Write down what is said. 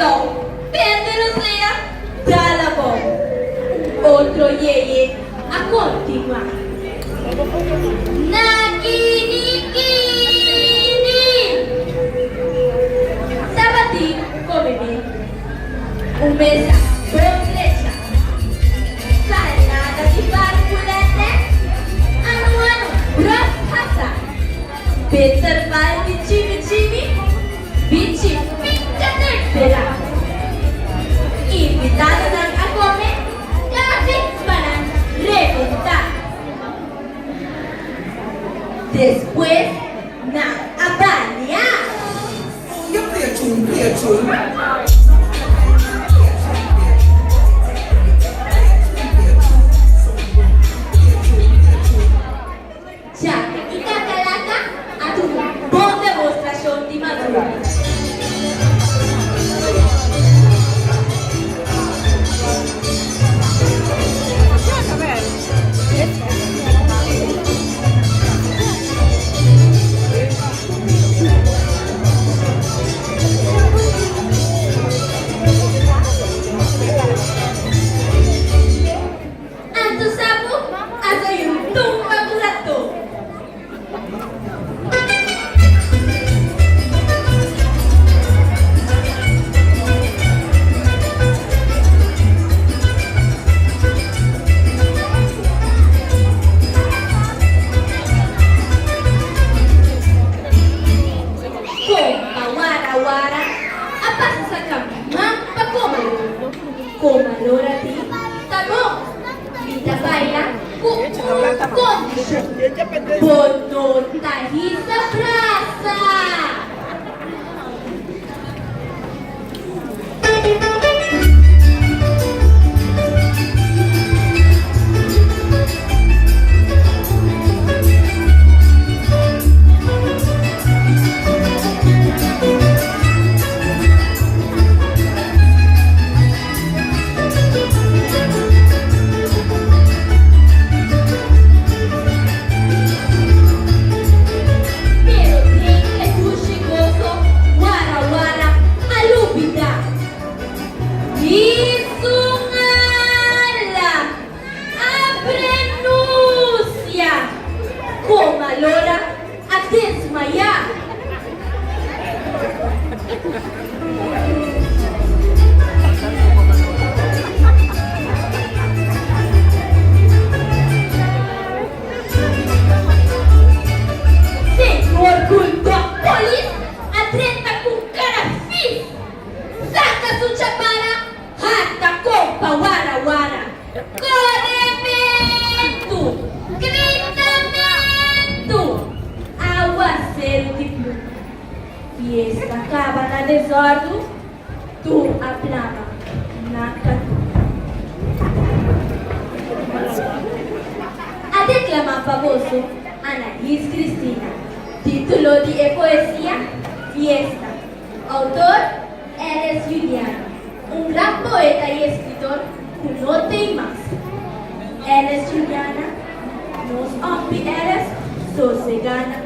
No, pero sea Dalabón. Otro yeye a continuar. Nakinikini. Sabati come un mesa progressa. Salnada di barculete. Anu rasa. Peter vai vicini. Bici pinta tempera. Invitado dan a comer, casi para reventar. Después, a bañar. Ya pliechun. Ya, y cacalaca a tu buena demostración de madura. Anto sapo, asoy un tumba curato. Wara, apa sa kamang pagkomalo. Komalora di tamo. Kita baila kondisyon. Bono tahi sa brasa. Komalora a desmayar. Senhor Guldopolis, atleta com cara fis. Saca sua chapara, rata compa wara. Corremento, gritamento, aguaceiro de pluma. Fiesta acaba na desordem, tu aplama na catu. A declamar famoso Anaís Cristina. Título de poesía, Fiesta. Autor, Eres Juliana. Un gran poeta y escritor que no tem más. Eres Juliana, nos ampi eres, sosegana.